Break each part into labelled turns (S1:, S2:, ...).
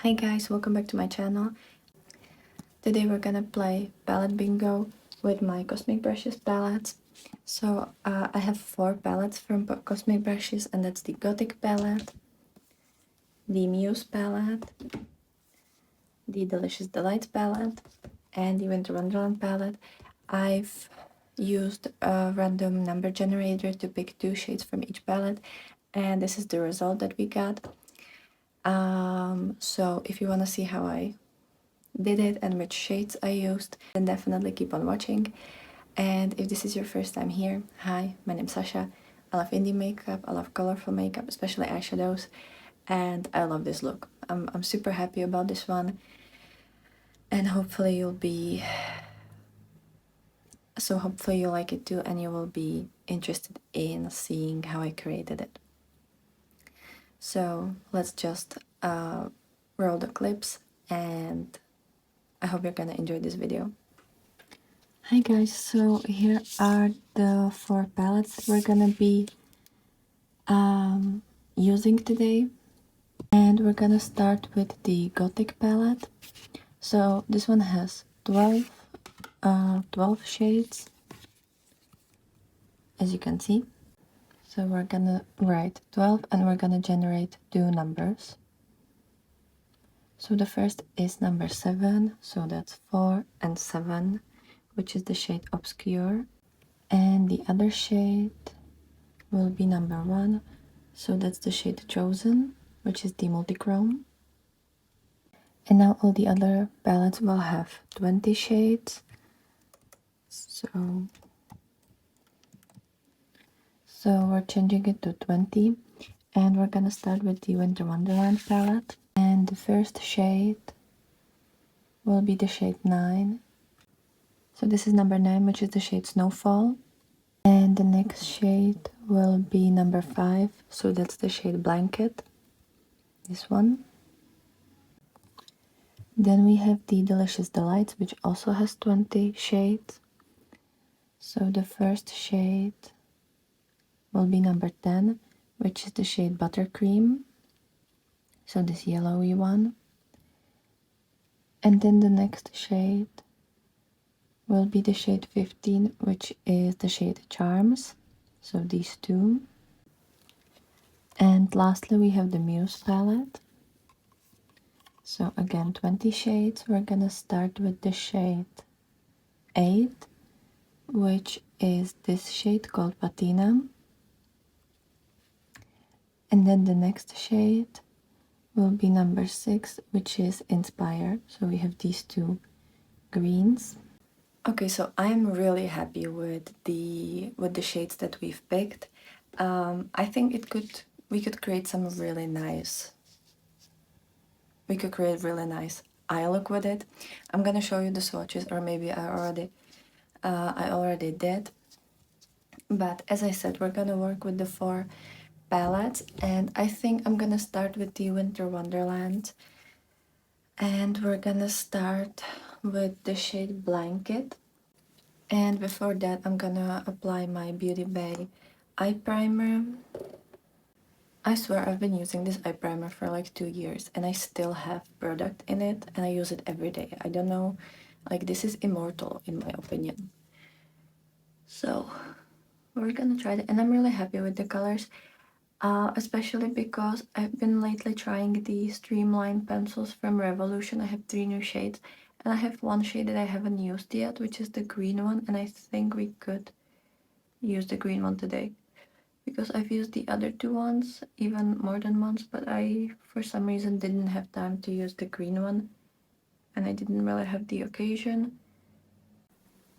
S1: Hi guys, welcome back to my channel. Today we're gonna play palette bingo with my Cosmic Brushes palettes. So I have 4 palettes from Cosmic Brushes, and that's the Gothic palette, the Muse palette, the Delicious Delights palette, and the Winter Wonderland palette. I've used a random number generator to pick 2 shades from each palette, and this is the result that we got. So if you want to see how I did it and which shades I used, then definitely keep on watching. And if this is your first time here, hi, my name's Sasha. I love indie makeup, I love colorful makeup, especially eyeshadows, and I love this look. I'm super happy about this one, and hopefully you'll like it too, and you will be interested in seeing how I created it. So let's just roll the clips, and I hope you're gonna enjoy this video. Hi guys, so here are the 4 palettes we're gonna be using today, and we're gonna start with the Gothic palette. So this one has 12 shades, as you can see. So we're gonna write 12 and we're gonna generate 2 numbers. So the first is number 7, so that's 4 and 7, which is the shade Obscure. And the other shade will be number 1, so that's the shade Chosen, which is the Multichrome. And now all the other palettes will have 20 shades. So we're changing it to 20, and we're gonna start with the Winter Wonderland palette. And the first shade will be the shade 9. So this is number 9, which is the shade Snowfall. And the next shade will be number 5, so that's the shade Blanket, this one. Then we have the Delicious Delights, which also has 20 shades. So the first shade will be number 10, which is the shade Buttercream, so this yellowy one. And then the next shade will be the shade 15, which is the shade Charms, so these 2. And lastly we have the Muse palette. So again, 20 shades. We're gonna start with the shade 8, which is this shade called Patina. And then the next shade will be number 6, which is Inspire. So we have these 2 greens. Okay, so I'm really happy with the shades that we've picked. I think we could create some really nice. We could create really nice eye look with it. I'm gonna show you the swatches, or maybe I already did. But as I said, we're gonna work with the 4 palettes, and I think I'm gonna start with the Winter Wonderland, and we're gonna start with the shade Blanket. And before that, I'm gonna apply my Beauty Bay eye primer. I swear I've been using this eye primer for like 2 years, and I still have product in it, and I use it every day. I don't know, like, this is immortal in my opinion. So we're gonna try it, and I'm really happy with the colors. Especially because I've been lately trying the Streamline pencils from Revolution. I have 3 new shades, and I have 1 shade that I haven't used yet, which is the green one, and I think we could use the green one today. Because I've used the other 2 ones even more than once, but I, for some reason, didn't have time to use the green one, and I didn't really have the occasion.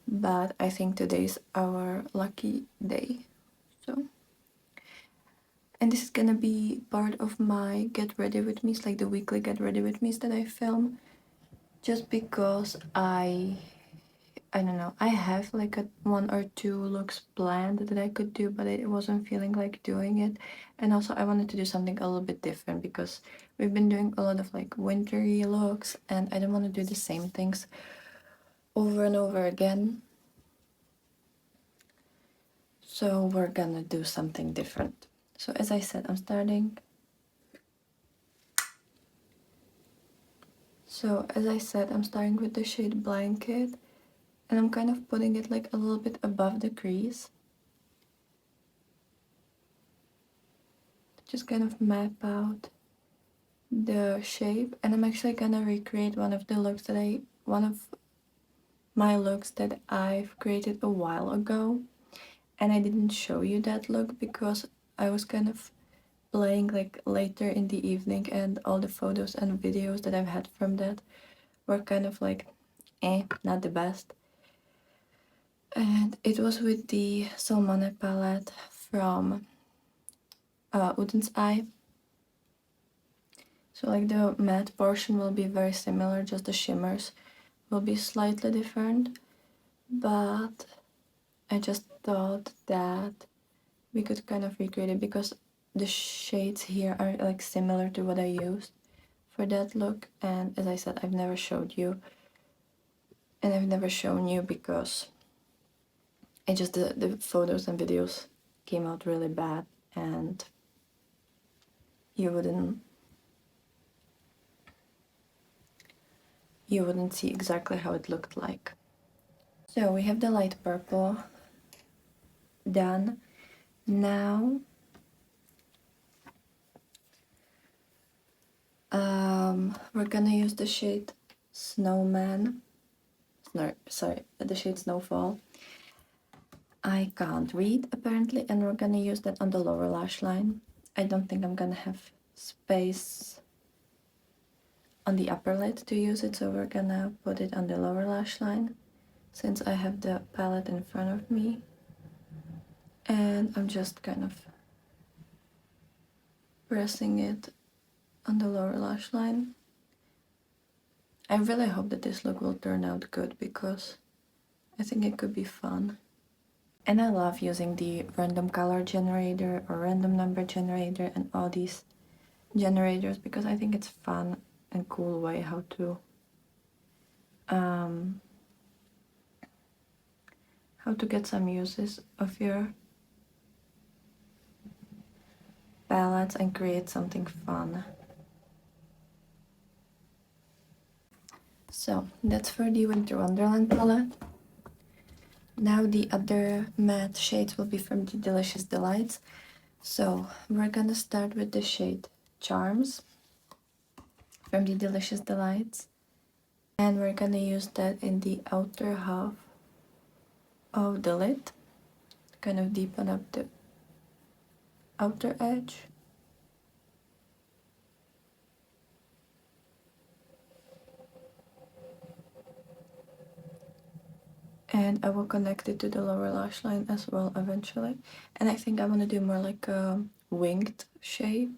S1: But I think today's our lucky day. So... And this is gonna be part of my Get Ready With Me's, like the weekly Get Ready With Me's that I film. Just because I don't know, I have like 1 or 2 looks planned that I could do, but I wasn't feeling like doing it. And also I wanted to do something a little bit different, because we've been doing a lot of like wintry looks, and I don't want to do the same things over and over again. So we're gonna do something different. So as I said, I'm starting So as I said, I'm starting with the shade Blanket, and I'm kind of putting it like a little bit above the crease. Just kind of map out the shape, and I'm actually gonna recreate one of my looks that I've created a while ago, and I didn't show you that look because I was kind of playing like later in the evening, and all the photos and videos that I've had from that were kind of like not the best. And it was with the Salmone palette from Uden's Eye. So like the matte portion will be very similar, just the shimmers will be slightly different. But I just thought that we could kind of recreate it because the shades here are like similar to what I used for that look. And as I said, I've never showed you, and I've never shown you because it just the photos and videos came out really bad, and you wouldn't see exactly how it looked like. So we have the light purple done. Now we're gonna use the shade Snowman. No, sorry, the shade Snowfall. I can't read apparently, and we're gonna use that on the lower lash line. I don't think I'm gonna have space on the upper lid to use it, so we're gonna put it on the lower lash line since I have the palette in front of me. And I'm just kind of pressing it on the lower lash line. I really hope that this look will turn out good because I think it could be fun. And I love using the random color generator or random number generator and all these generators because I think it's fun and cool way how to get some uses of your palettes and create something fun. So that's for the Winter Wonderland palette. Now the other matte shades will be from the Delicious Delights. So we're gonna start with the shade Charms from the Delicious Delights. And we're gonna use that in the outer half of the lid to kind of deepen up the outer edge. And I will connect it to the lower lash line as well eventually. And I think I want to do more like a winged shape,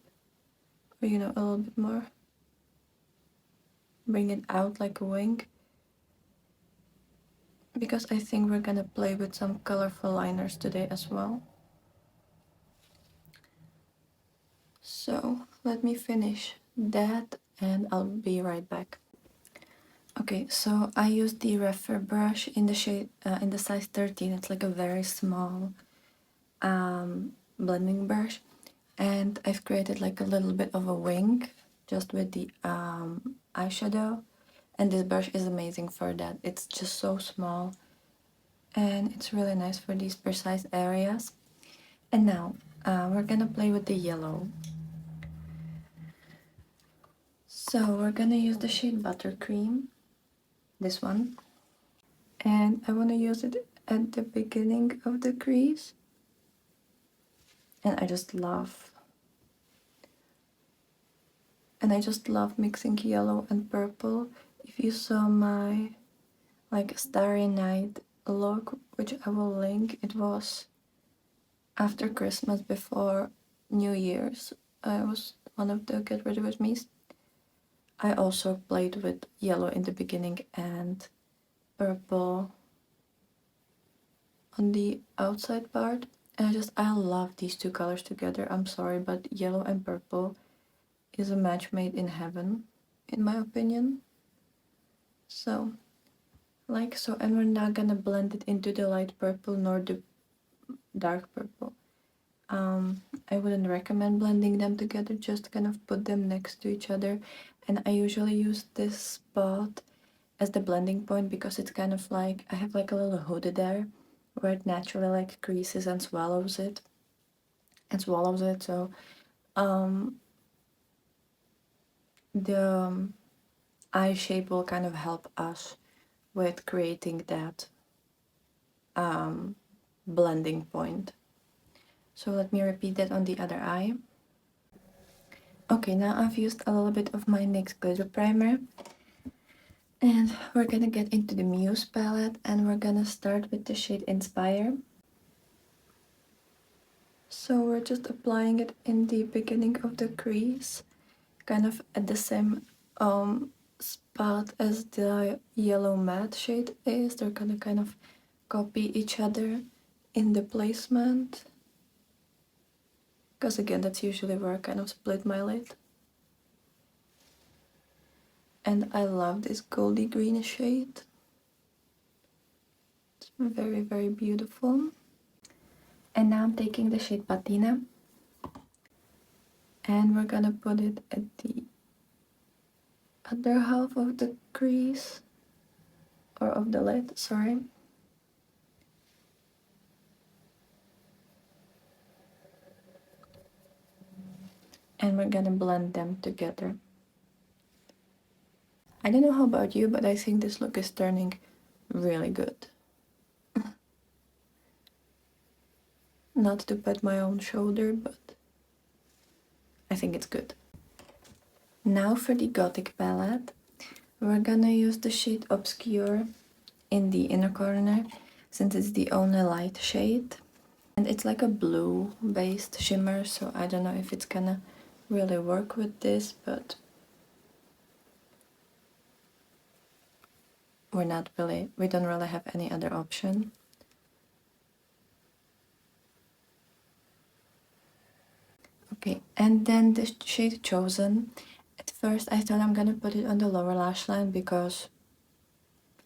S1: or a little bit more. Bring it out like a wing. Because I think we're gonna play with some colorful liners today as well. So let me finish that and I'll be right back. Okay, so I used the Refer brush in the shade in the size 13. It's like a very small blending brush, and I've created like a little bit of a wing just with the eyeshadow, and this brush is amazing for that. It's just so small and it's really nice for these precise areas. And now we're gonna play with the yellow. So we're gonna use the shade Buttercream, this one, and I want to use it at the beginning of the crease. And I just love mixing yellow and purple. If you saw my like Starry Night look, which I will link, it was after Christmas, before New Year's. I was one of the Get Ready With Me's. I also played with yellow in the beginning and purple on the outside part. And I love these two colors together. I'm sorry, but yellow and purple is a match made in heaven, in my opinion. So, and we're not gonna blend it into the light purple nor the dark purple. I wouldn't recommend blending them together, just kind of put them next to each other. and I usually use this spot as the blending point because it's kind of like I have like a little hood there where it naturally like creases and swallows it so the eye shape will kind of help us with creating that blending point. So let me repeat that on the other eye. Okay, now I've used a little bit of my NYX glitter primer, and we're gonna get into the Muse palette, and we're gonna start with the shade Inspire. So we're just applying it in the beginning of the crease, kind of at the same spot as the yellow matte shade is. They're gonna kind of copy each other in the placement. Because again, that's usually where I kind of split my lid. And I love this goldy green shade. It's very, very beautiful. And now I'm taking the shade Patina. And we're gonna put it at the other half of the crease. Or of the lid, sorry. And we're gonna blend them together. I don't know how about you, but I think this look is turning really good. Not to pat my own shoulder, but I think it's good. Now for the Gothic palette, we're gonna use the shade Obscure in the inner corner, since it's the only light shade. And it's like a blue-based shimmer, so I don't know if it's gonna really work with this, but we don't really have any other option. Okay, and then the shade Chosen. At first I thought I'm gonna put it on the lower lash line because,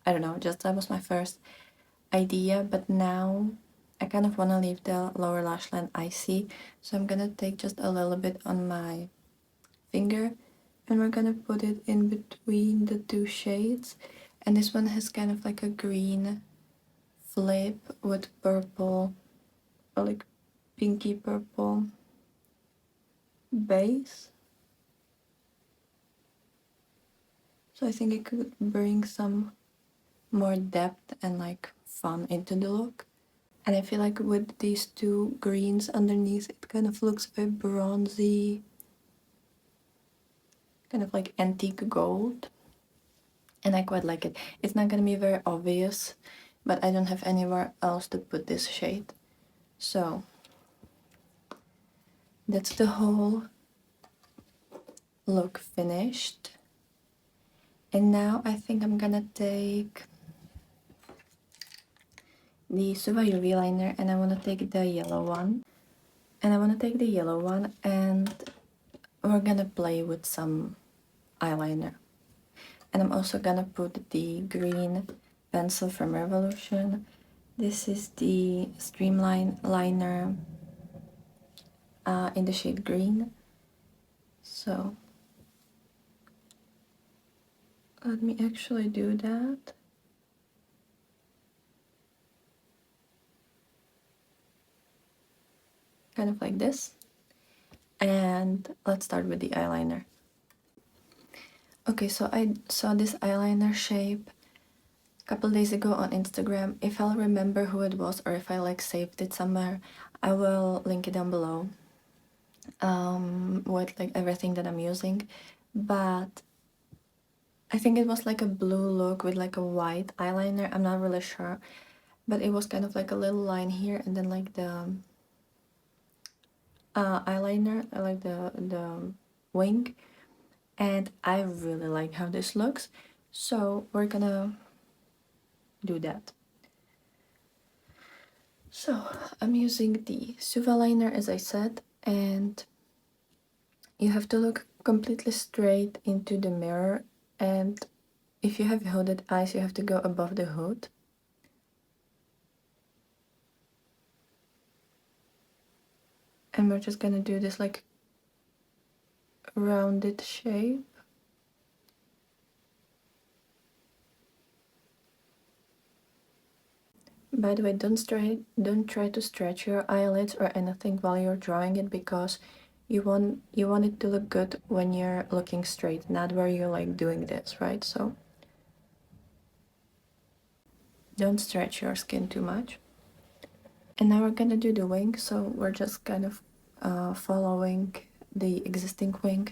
S1: I don't know, just that was my first idea, but now I kind of want to leave the lower lash line icy, so I'm gonna take just a little bit on my finger and we're gonna put it in between the two shades. And this one has kind of like a green flip with purple, or like pinky purple base. So I think it could bring some more depth and like fun into the look. And I feel like with these two greens underneath, it kind of looks very bronzy, kind of like antique gold. And I quite like it. It's not gonna be very obvious, but I don't have anywhere else to put this shade. So that's the whole look finished. And now I think I'm gonna take the Suva UV liner and I want to take the yellow one. And we're gonna play with some eyeliner. And I'm also gonna put the green pencil from Revolution. This is the Streamline liner in the shade green. So let me actually do that. Kind of like this. And let's start with the eyeliner. Okay, so I saw this eyeliner shape a couple days ago on Instagram. If I'll remember who it was or if I like saved it somewhere, I will link it down below with like everything that I'm using. But I think it was like a blue look with like a white eyeliner. I'm not really sure, but it was kind of like a little line here and then like the eyeliner, like the wing. And I really like how this looks, so we're gonna do that. So I'm using the Suva liner as I said, and you have to look completely straight into the mirror, and if you have hooded eyes you have to go above the hood. And we're just gonna do this like rounded shape. By the way, don't try to stretch your eyelids or anything while you're drawing it, because you want it to look good when you're looking straight, not where you're like doing this, right? So don't stretch your skin too much. And now we're gonna do the wing, so we're just kind of following the existing wing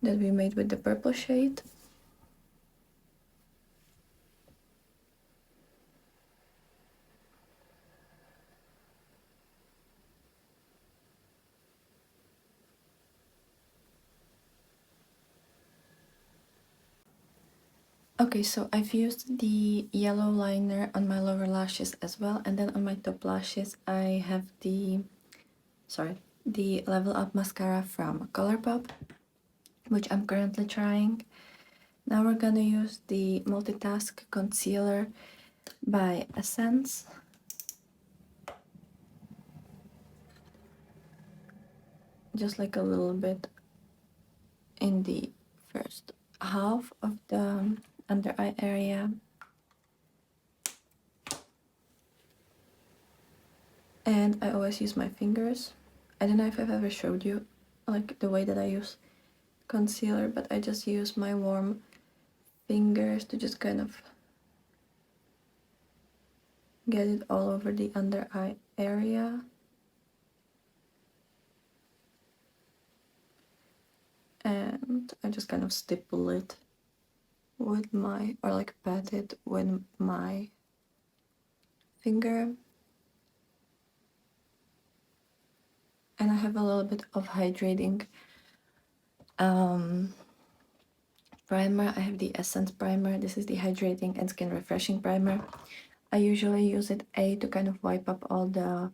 S1: that we made with the purple shade. Okay, so I've used the yellow liner on my lower lashes as well, and then on my top lashes I have the Level Up mascara from Colourpop, which I'm currently trying. Now we're gonna use the Multitask concealer by Essence. Just like a little bit in the first half of the under eye area. And I always use my fingers. I don't know if I've ever showed you like the way that I use concealer, but I just use my warm fingers to just kind of get it all over the under eye area. And I just kind of stipple it with my, or like pat it with my finger. And I have a little bit of hydrating primer. I have the Essence primer. This is the hydrating and skin refreshing primer. I usually use it to kind of wipe up all the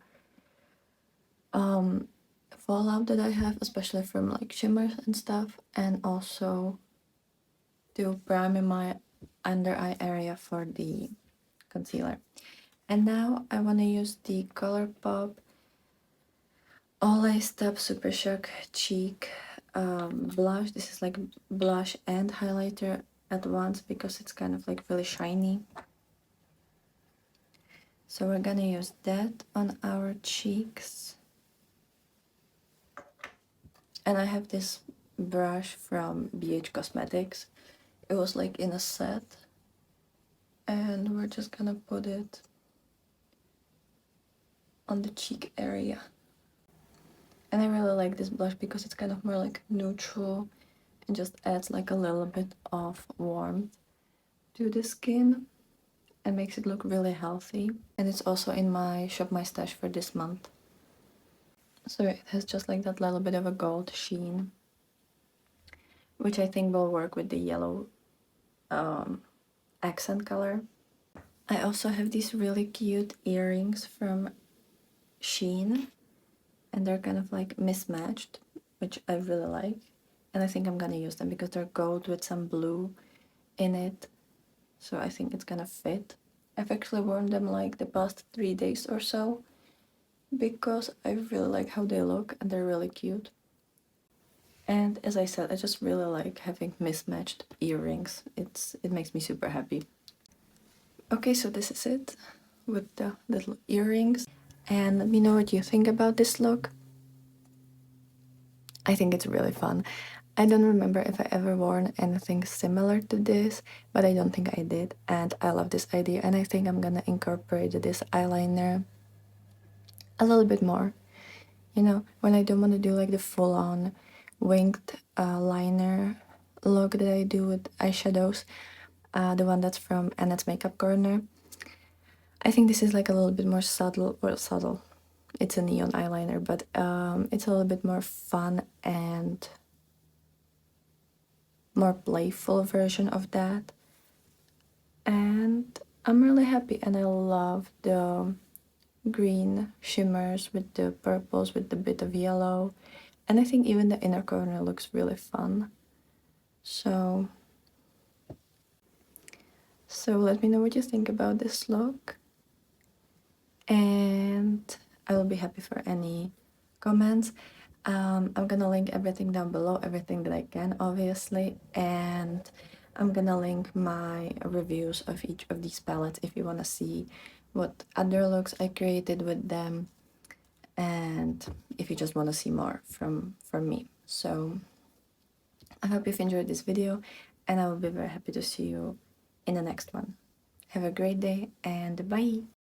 S1: fallout that I have, especially from like shimmers and stuff, and also to prime my under eye area for the concealer. And now I want to use the Colourpop All I Stop Super Shock Cheek blush. This is like blush and highlighter at once because it's kind of like really shiny. So we're gonna use that on our cheeks. And I have this brush from BH Cosmetics. It was like in a set. And we're just gonna put it on the cheek area. And I really like this blush because it's kind of more like neutral and just adds like a little bit of warmth to the skin and makes it look really healthy. And it's also in my Shop My Stash for this month. So it has just like that little bit of a gold sheen, which I think will work with the yellow accent color. I also have these really cute earrings from Shein, and they're kind of like mismatched, which I really like. And I think I'm gonna use them because they're gold with some blue in it. So I think it's gonna fit. I've actually worn them like the past 3 days or so because I really like how they look and they're really cute. And as I said, I just really like having mismatched earrings. It makes me super happy. Okay, so this is it with the little earrings. And let me know what you think about this look. I think it's really fun. I don't remember if I ever worn anything similar to this, but I don't think I did. And I love this idea, and I think I'm gonna incorporate this eyeliner a little bit more. You know, when I don't want to do like the full-on winged liner look that I do with eyeshadows, the one that's from Annette's Makeup Corner. I think this is like a little bit more subtle, well, subtle. It's a neon eyeliner, but it's a little bit more fun and more playful version of that. And I'm really happy, and I love the green shimmers with the purples with the bit of yellow, and I think even the inner corner looks really fun. So let me know what you think about this look, and I will be happy for any comments. I'm gonna link everything down below, everything that I can, obviously, and I'm gonna link my reviews of each of these palettes if you want to see what other looks I created with them, and if you just want to see more from me. So I hope you've enjoyed this video, and I will be very happy to see you in the next one. Have a great day, and bye!